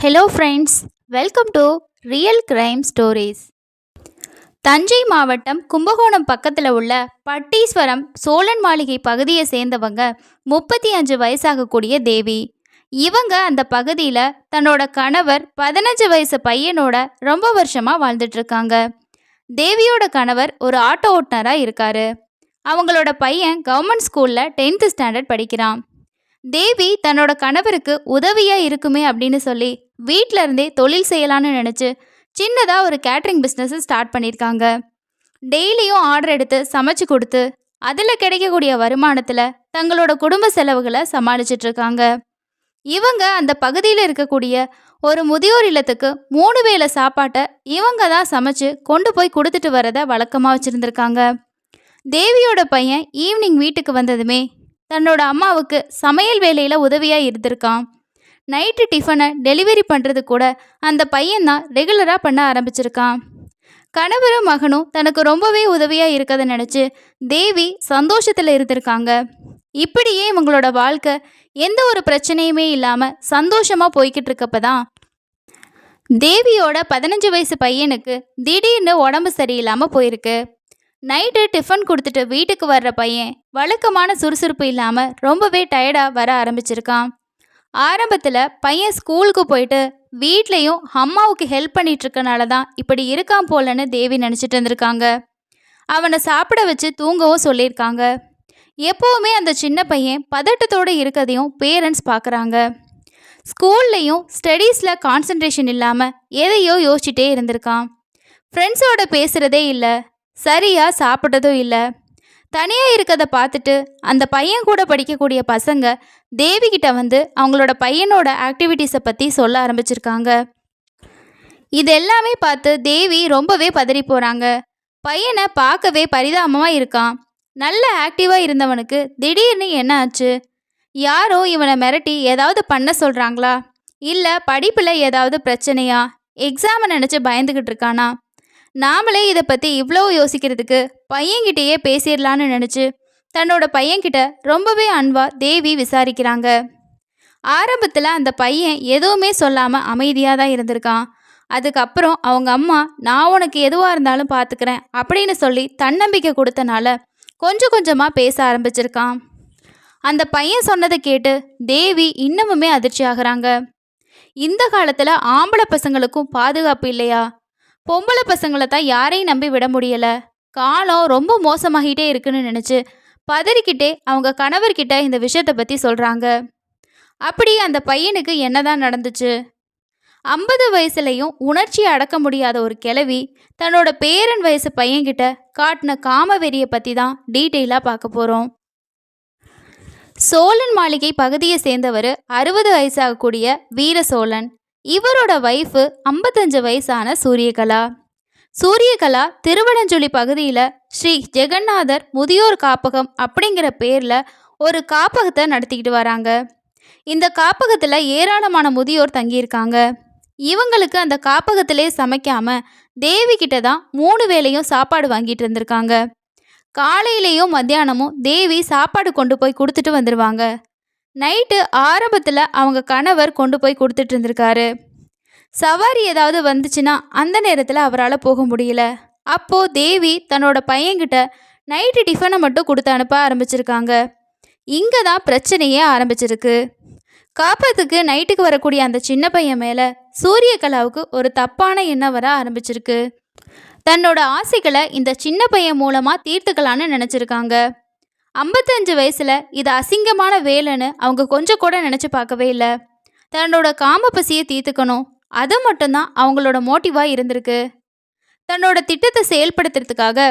Hello friends, welcome to real crime stories. Thanjai மாவட்டம் கும்பகோணம் பக்கத்தில் உள்ள பட்டீஸ்வரம் சோழன் மாளிகை பகுதியை சேர்ந்தவங்க 35 வயசாகக்கூடிய தேவி. இவங்க அந்த பகுதியில் தன்னோட கணவர் 15 வயசு பையனோட ரொம்ப வருஷமாக வாழ்ந்துட்டுருக்காங்க. தேவியோட கணவர் ஒரு ஆட்டோ ஓட்டுநராக இருக்காரு. அவங்களோட பையன் கவர்மெண்ட் ஸ்கூலில் 10th ஸ்டாண்டர்ட் படிக்கிறான். தேவி தன்னோட கணவருக்கு உதவியாக இருக்குமே அப்படின்னு சொல்லி வீட்டில இருந்தே தொழில் செய்யலான்னு நினச்சி சின்னதாக ஒரு கேட்ரிங் பிஸ்னஸ் ஸ்டார்ட் பண்ணியிருக்காங்க. டெய்லியும் ஆர்டர் எடுத்து சமைச்சு கொடுத்து அதில் கிடைக்கக்கூடிய வருமானத்தில் தங்களோட குடும்ப செலவுகளை சமாளிச்சிட்டு இருக்காங்க. இவங்க அந்த பகுதியில் இருக்கக்கூடிய ஒரு முதியோர் இல்லத்துக்கு 3 வேளை சாப்பாட்டை இவங்க தான் சமைச்சு கொண்டு போய் கொடுத்துட்டு வரதை வழக்கமாக வச்சுருந்துருக்காங்க. தேவியோட பையன் ஈவினிங் வீட்டுக்கு வந்ததுமே தன்னோட அம்மாவுக்கு சமையல் வேலையில் உதவியாக இருந்திருக்கான். நைட்டு டிஃபனை டெலிவரி பண்ணுறது கூட அந்த பையன்தான் ரெகுலராக பண்ண ஆரம்பிச்சிருக்கான். கணவரும் மகனும் தனக்கு ரொம்பவே உதவியாக இருக்கதை நினச்சி தேவி சந்தோஷத்தில் இருந்திருக்காங்க. இப்படியே இவங்களோட வாழ்க்கை எந்த ஒரு பிரச்சனையுமே இல்லாமல் சந்தோஷமாக போய்கிட்டு இருக்கப்ப தான் தேவியோட 15 வயசு பையனுக்கு திடீர்னு உடம்பு சரியில்லாமல் போயிருக்கு. நைட்டு டிஃபன் கொடுத்துட்டு வீட்டுக்கு வர்ற பையன் வழக்கமான சுறுசுறுப்பு இல்லாமல் ரொம்பவே டயர்டாக வர ஆரம்பிச்சிருக்கான். ஆரம்பத்தில் பையன் ஸ்கூலுக்கு போயிட்டு வீட்லேயும் அம்மாவுக்கு ஹெல்ப் பண்ணிட்டு இருக்கனால தான் இப்படி இருக்கான் போலன்னு தேவி நினச்சிட்டு இருந்திருக்காங்க. அவனை சாப்பிட வச்சு தூங்கவும் சொல்லியிருக்காங்க. எப்போவுமே அந்த சின்ன பையன் பதட்டத்தோடு இருக்கதையும் பேரண்ட்ஸ் பார்க்குறாங்க. ஸ்கூல்லையும் ஸ்டடீஸில் கான்சன்ட்ரேஷன் இல்லாமல் எதையோ யோசிச்சுட்டே இருந்திருக்கான். ஃப்ரெண்ட்ஸோட பேசுகிறதே இல்லை, சரியாக சாப்பிட்றதும் இல்லை. தனியாக இருக்கதை பார்த்துட்டு அந்த பையன் கூட படிக்கக்கூடிய பசங்க தேவிகிட்ட வந்து அவங்களோட பையனோட ஆக்டிவிட்டீஸை பற்றி சொல்ல ஆரம்பிச்சிருக்காங்க. இது எல்லாமே பார்த்து தேவி ரொம்பவே பதறி போகிறாங்க. பையனை பார்க்கவே பரிதாபமாக இருக்கான். நல்ல ஆக்டிவாக இருந்தவனுக்கு திடீர்னு என்ன ஆச்சு? யாரோ இவனை மிரட்டி ஏதாவது பண்ண சொல்கிறாங்களா? இல்லை படிப்பில் ஏதாவது பிரச்சனையா? எக்ஸாமை நினச்சி பயந்துக்கிட்டு இருக்கானா? நாமளே இதை பற்றி இவ்வளோ யோசிக்கிறதுக்கு பையன்கிட்டயே பேசிடலான்னு நினச்சி தன்னோட பையன்கிட்ட ரொம்பவே அன்பாக தேவி விசாரிக்கிறாங்க. ஆரம்பத்தில் அந்த பையன் எதுவுமே சொல்லாமல் அமைதியாக தான் இருந்திருக்கான். அதுக்கப்புறம் அவங்க அம்மா நான் உனக்கு எதுவாக இருந்தாலும் பார்த்துக்கிறேன் அப்படின்னு சொல்லி தன்னம்பிக்கை கொடுத்தனால கொஞ்சம் கொஞ்சமாக பேச ஆரம்பிச்சிருக்கான். அந்த பையன் சொன்னதை கேட்டு தேவி இன்னமுமே அதிர்ச்சி ஆகுறாங்க. இந்த காலத்தில் ஆம்பளை பசங்களுக்கும் பாதுகாப்பு இல்லையா? பொம்பளை பசங்களை தான் யாரையும் நம்பி விட முடியலை. காலம் ரொம்ப மோசமாகிட்டே இருக்குன்னு நினச்சி பதறிக்கிட்டே அவங்க கணவர்கிட்ட இந்த விஷயத்தை பற்றி சொல்கிறாங்க. அப்படி அந்த பையனுக்கு என்னதான் நடந்துச்சு? 50 வயசுலையும் உணர்ச்சியை அடக்க முடியாத ஒரு கிழவி தன்னோட பேரன் வயசு பையன்கிட்ட காட்டின காமவெறியை பற்றி தான் டீட்டெயிலாக பார்க்க போகிறோம். சோழன் மாளிகை பகுதியை சேர்ந்தவர் 60 வயசாகக்கூடிய வீர சோழன். இவரோட ஒய்ஃபு 55 வயசான சூரியகலா. சூரியகலா திருவடஞ்சுழி பகுதியில் ஸ்ரீ ஜெகநாதர் முதியோர் காப்பகம் அப்படிங்கிற பேரில் ஒரு காப்பகத்தை நடத்திக்கிட்டு வராங்க. இந்த காப்பகத்தில் ஏராளமான முதியோர் தங்கியிருக்காங்க. இவங்களுக்கு அந்த காப்பகத்திலே சமைக்காமல் தேவிகிட்ட தான் 3 வேளையும் சாப்பாடு வாங்கிட்டு இருந்திருக்காங்க. காலையிலையும் மத்தியானமும் தேவி சாப்பாடு கொண்டு போய் கொடுத்துட்டு வந்துடுவாங்க. நைட்டு ஆரம்பத்தில் அவங்க கணவர் கொண்டு போய் கொடுத்துட்டு இருந்திருக்காரு. சவாரி ஏதாவது வந்துச்சுன்னா அந்த நேரத்தில் அவரால் போக முடியல. அப்போது தேவி தன்னோட பையன்கிட்ட நைட்டு டிஃபனை மட்டும் கொடுத்து அனுப்ப ஆரம்பிச்சிருக்காங்க. இங்கே தான் பிரச்சனையே ஆரம்பிச்சிருக்கு. காப்பகத்துக்கு நைட்டுக்கு வரக்கூடிய அந்த சின்ன பையன் மேலே சூரியகலாவுக்கு ஒரு தப்பான எண்ணம் வர ஆரம்பிச்சிருக்கு. தன்னோட ஆசைகளை இந்த சின்ன பையன் மூலமாக தீர்த்துக்கலான்னு நினச்சிருக்காங்க. 55 வயசில் இது அசிங்கமான வேலைன்னு அவங்க கொஞ்சம் கூட நினச்சி பார்க்கவே இல்லை. தன்னோட காம பசியை தீர்த்துக்கணும், அது மட்டும்தான் அவங்களோட மோட்டிவாக இருந்திருக்கு. தன்னோட திட்டத்தை செயல்படுத்துறதுக்காக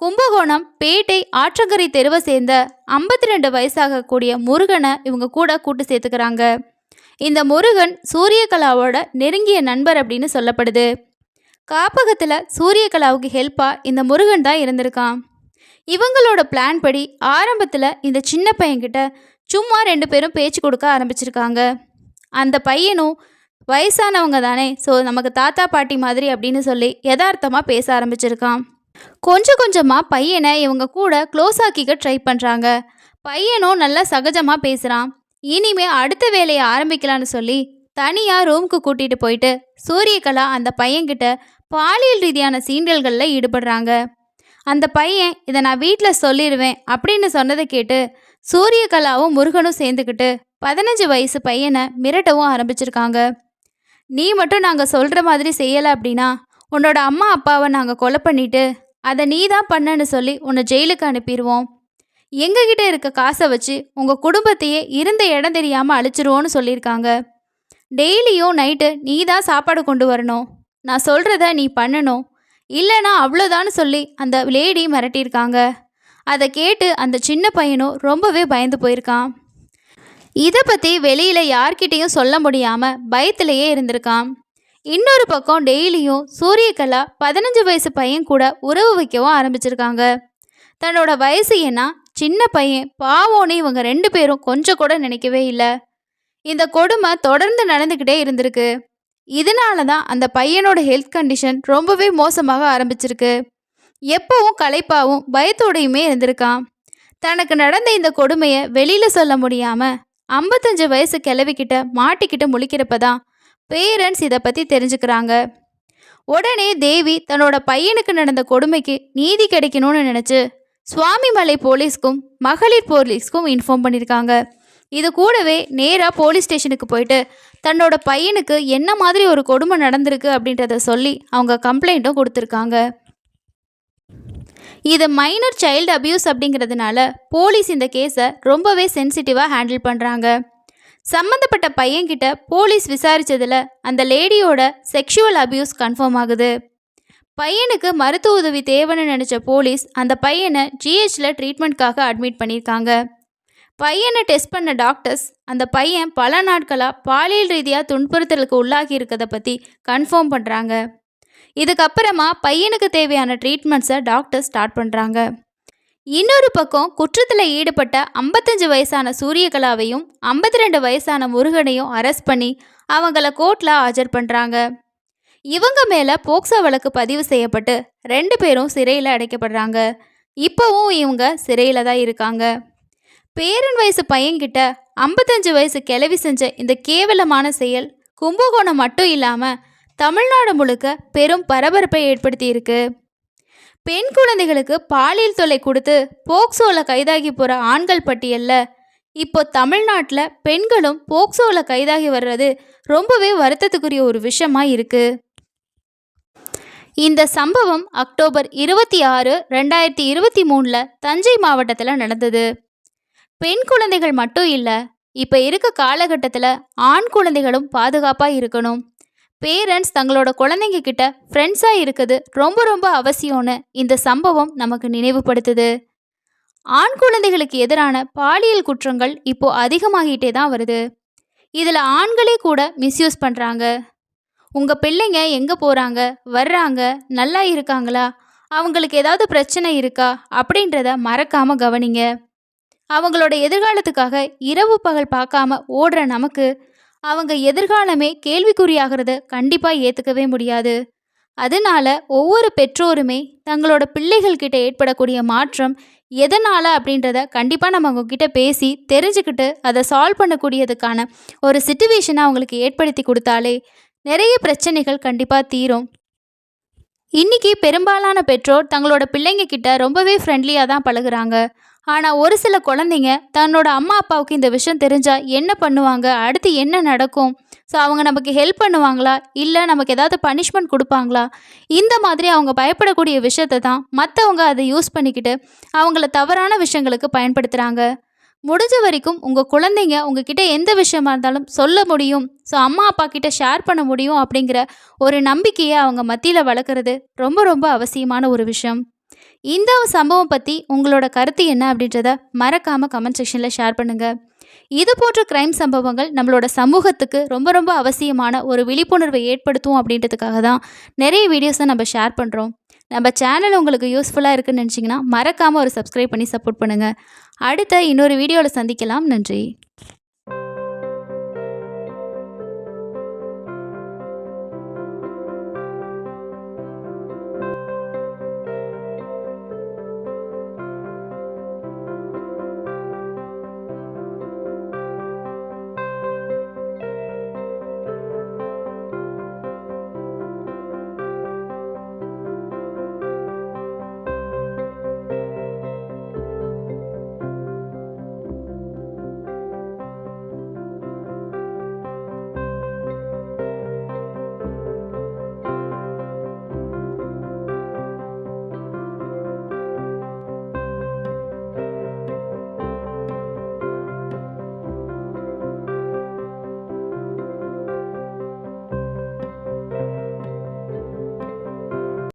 கும்பகோணம் பேட்டை ஆற்றங்கரை தெருவை சேர்ந்த 52 வயசாகக்கூடிய முருகனை இவங்க கூட கூட்டு சேர்த்துக்கிறாங்க. இந்த முருகன் சூரியகலாவோட நெருங்கிய நண்பர் அப்படின்னு சொல்லப்படுது. காப்பகத்தில் சூரியகலாவுக்கு ஹெல்ப்பாக இந்த முருகன் தான் இருந்திருக்கான். இவங்களோட பிளான் படி ஆரம்பத்தில் இந்த சின்ன பையன்கிட்ட சும்மா 2 பேரும் பேச்சு கொடுக்க ஆரம்பிச்சிருக்காங்க. அந்த பையனும் வயசானவங்க தானே, ஸோ நமக்கு தாத்தா பாட்டி மாதிரி அப்படின்னு சொல்லி யதார்த்தமாக பேச ஆரம்பிச்சிருக்கான். கொஞ்சம் கொஞ்சமாக பையனை இவங்க கூட க்ளோஸ் ஆக்கிக்க ட்ரை பண்ணுறாங்க. பையனும் நல்லா சகஜமாக பேசுகிறான். இனிமே அடுத்த வேலையை ஆரம்பிக்கலான்னு சொல்லி தனியாக ரூமுக்கு கூட்டிகிட்டு போயிட்டு சூரியகலா அந்த பையன்கிட்ட பாலியல் ரீதியான சீண்டல்களில் ஈடுபடுறாங்க. அந்த பையன் இதை நான் வீட்டில் சொல்லிடுவேன் அப்படின்னு சொன்னதை கேட்டு சூரியகலாவும் முருகனும் சேர்ந்துக்கிட்டு 15 வயசு பையனை மிரட்டவும் ஆரம்பிச்சிருக்காங்க. நீ மட்டும் நாங்கள் சொல்கிற மாதிரி செய்யலை அப்படின்னா உன்னோட அம்மா அப்பாவை நாங்கள் கொலை பண்ணிட்டு அதை நீ தான் பண்ணன்னு சொல்லி உன்னை ஜெயிலுக்கு அனுப்பிடுவோம். எங்ககிட்ட இருக்க காசை வச்சு உங்கள் குடும்பத்தையே இருந்த இடம் தெரியாமல் அழிச்சிருவோன்னு சொல்லியிருக்காங்க. டெய்லியும் நைட்டு நீ தான் சாப்பாடு கொண்டு வரணும், நான் சொல்கிறத நீ பண்ணணும், இல்லைனா அவ்வளோதான்னு சொல்லி அந்த லேடி மிரட்டியிருக்காங்க. அதை கேட்டு அந்த சின்ன பையனும் ரொம்பவே பயந்து போயிருக்கான். இதை பற்றி வெளியில் யார்கிட்டையும் சொல்ல முடியாமல் பயத்திலேயே இருந்திருக்கான். இன்னொரு பக்கம் டெய்லியும் சூரியகலா 15 வயசு பையன் கூட உறவு வைக்கவும் ஆரம்பிச்சிருக்காங்க. தன்னோட வயசு ஏன்னா சின்ன பையன் பாவோன்னு இவங்க 2 பேரும் கொஞ்சம் கூட நினைக்கவே இல்லை. இந்த கொடுமை தொடர்ந்து நடந்துக்கிட்டே இருந்திருக்கு. இதனால தான் அந்த பையனோட ஹெல்த் கண்டிஷன் ரொம்பவே மோசமாக ஆரம்பிச்சிருக்கு. எப்பவும் களைப்பாவும் பயத்தோடையுமே இருந்திருக்கான். தனக்கு நடந்த இந்த கொடுமையை வெளியில் சொல்ல முடியாமல் 55 வயசு கிழவிக்கிட்ட மாட்டிக்கிட்டு முழிக்கிறப்ப தான் பேரண்ட்ஸ் இதை பற்றி தெரிஞ்சுக்கிறாங்க. உடனே தேவி தன்னோட பையனுக்கு நடந்த கொடுமைக்கு நீதி கிடைக்கணும்னு நினச்சி சுவாமிமலை போலீஸ்க்கும் மகளிர் போலீஸ்க்கும் இன்ஃபார்ம் பண்ணியிருக்காங்க. இது கூடவே நேராக போலீஸ் ஸ்டேஷனுக்கு போயிட்டு தன்னோட பையனுக்கு என்ன மாதிரி ஒரு கொடுமை நடந்திருக்கு அப்படின்றத சொல்லி அவங்க கம்ப்ளைண்ட்டும் கொடுத்துருக்காங்க. இது மைனர் சைல்டு அபியூஸ் அப்படிங்கிறதுனால போலீஸ் இந்த கேஸை ரொம்பவே சென்சிட்டிவாக ஹேண்டில் பண்ணுறாங்க. சம்மந்தப்பட்ட பையன்கிட்ட போலீஸ் விசாரித்ததில் அந்த லேடியோட செக்ஷுவல் அபியூஸ் கன்ஃபார்ம் ஆகுது. பையனுக்கு மருத்துவ உதவி தேவைன்னு நினச்ச போலீஸ் அந்த பையனை ஜிஹெச்சில் ட்ரீட்மெண்ட்காக அட்மிட் பண்ணியிருக்காங்க. பையனை டெஸ்ட் பண்ண டாக்டர்ஸ் அந்த பையன் பல நாட்களாக பாலியல் ரீதியாக துன்புறுத்தலுக்கு உள்ளாகி இருக்கிறத பற்றி கன்ஃபார்ம் பண்ணுறாங்க. இதுக்கப்புறமா பையனுக்கு தேவையான ட்ரீட்மெண்ட்ஸை டாக்டர்ஸ் ஸ்டார்ட் பண்ணுறாங்க. இன்னொரு பக்கம் குற்றத்தில் ஈடுபட்ட 55 வயசான சூரியகலாவையும் 52 வயசான முருகனையும் அரெஸ்ட் பண்ணி அவங்கள கோர்ட்டில் ஆஜர் பண்ணுறாங்க. இவங்க மேலே போக்சோ வழக்கு பதிவு செய்யப்பட்டு 2 பேரும் சிறையில் அடைக்கப்படுறாங்க. இப்போவும் இவங்க சிறையில் தான் இருக்காங்க. பேரன் வயசு பையன்கிட்ட 55 வயசு கிழவி செஞ்ச இந்த கேவலமான செயல் கும்பகோணம் மட்டும் இல்லாமல் தமிழ்நாடு முழுக்க பெரும் பரபரப்பை ஏற்படுத்தி இருக்கு. பெண் குழந்தைகளுக்கு பாலியல் தொல்லை கொடுத்து போக்சோவில் கைதாகி போகிற ஆண்கள் பட்டியலில் இப்போ தமிழ்நாட்டில் பெண்களும் போக்சோவில் கைதாகி வர்றது ரொம்பவே வருத்தத்துக்குரிய ஒரு விஷயமா இருக்கு. இந்த சம்பவம் அக்டோபர் 26, 2023 தஞ்சை மாவட்டத்தில் நடந்தது. பெண் குழந்தைகள் மட்டும் இல்லை, இப்போ இருக்க காலகட்டத்தில் ஆண் குழந்தைகளும் பாதுகாப்பாக இருக்கணும். பேரண்ட்ஸ் தங்களோட குழந்தைங்க கிட்ட ஃப்ரெண்ட்ஸாக இருக்குது ரொம்ப ரொம்ப அவசியம்னு இந்த சம்பவம் நமக்கு நினைவுபடுத்துது. ஆண் குழந்தைகளுக்கு எதிரான பாலியல் குற்றங்கள் இப்போது அதிகமாகிட்டே தான் வருது. இதில் ஆண்களே கூட மிஸ்யூஸ் பண்ணுறாங்க. உங்கள் பிள்ளைங்க எங்கே போகிறாங்க வர்றாங்க, நல்லா இருக்காங்களா, அவங்களுக்கு ஏதாவது பிரச்சனை இருக்கா அப்படின்றத மறக்காமல் கவனிங்க. அவங்களோட எதிர்காலத்துக்காக இரவு பகல் பார்க்காம ஓடுற நமக்கு அவங்க எதிர்காலமே கேள்விக்குறியாகிறத கண்டிப்பாக ஏற்றுக்கவே முடியாது. அதனால ஒவ்வொரு பெற்றோருமே தங்களோட பிள்ளைகள்கிட்ட ஏற்படக்கூடிய மாற்றம் எதனால் அப்படின்றத கண்டிப்பாக நம்ம அவங்கக்கிட்ட பேசி தெரிஞ்சுக்கிட்டு அதை சால்வ் பண்ணக்கூடியதுக்கான ஒரு சிச்சுவேஷனை அவங்களுக்கு ஏற்படுத்தி கொடுத்தாலே நிறைய பிரச்சனைகள் கண்டிப்பாக தீரும். இன்றைக்கி பெரும்பாலான பெற்றோர் தங்களோட பிள்ளைங்க கிட்ட ரொம்பவே ஃப்ரெண்ட்லியாக தான் பழகுறாங்க. ஆனால் ஒரு சில குழந்தைங்க தன்னோட அம்மா அப்பாவுக்கு இந்த விஷயம் தெரிஞ்சால் என்ன பண்ணுவாங்க, அடுத்து என்ன நடக்கும், ஸோ அவங்க நமக்கு ஹெல்ப் பண்ணுவாங்களா இல்லை நமக்கு ஏதாவது பனிஷ்மெண்ட் கொடுப்பாங்களா, இந்த மாதிரி அவங்க பயப்படக்கூடிய விஷயத்தை தான் மற்றவங்க அதை யூஸ் பண்ணிக்கிட்டு அவங்கள தவறான விஷயங்களுக்கு பயன்படுத்துகிறாங்க. முடிஞ்ச வரைக்கும் உங்கள் குழந்தைங்க உங்ககிட்ட எந்த விஷயமா இருந்தாலும் சொல்ல முடியும், ஸோ அம்மா அப்பா கிட்ட ஷேர் பண்ண முடியும் அப்படிங்கிற ஒரு நம்பிக்கையை அவங்க மத்தியில் வளர்க்குறது ரொம்ப ரொம்ப அவசியமான ஒரு விஷயம். இந்த சம்பவம் பற்றி உங்களோட கருத்து என்ன அப்படின்றத மறக்காமல் கமெண்ட் செக்ஷனில் ஷேர் பண்ணுங்கள். இது போன்ற க்ரைம் சம்பவங்கள் நம்மளோட சமூகத்துக்கு ரொம்ப ரொம்ப அவசியமான ஒரு விழிப்புணர்வை ஏற்படுத்தும் அப்படின்றதுக்காக தான் நிறைய வீடியோஸை நம்ம ஷேர் பண்ணுறோம். நம்ம சேனல் உங்களுக்கு யூஸ்ஃபுல்லாக இருக்குன்னு நினச்சிங்கன்னா மறக்காமல் ஒரு சப்ஸ்கிரைப் பண்ணி சப்போர்ட் பண்ணுங்கள். அடுத்த இன்னொரு வீடியோவில் சந்திக்கலாம். நன்றி.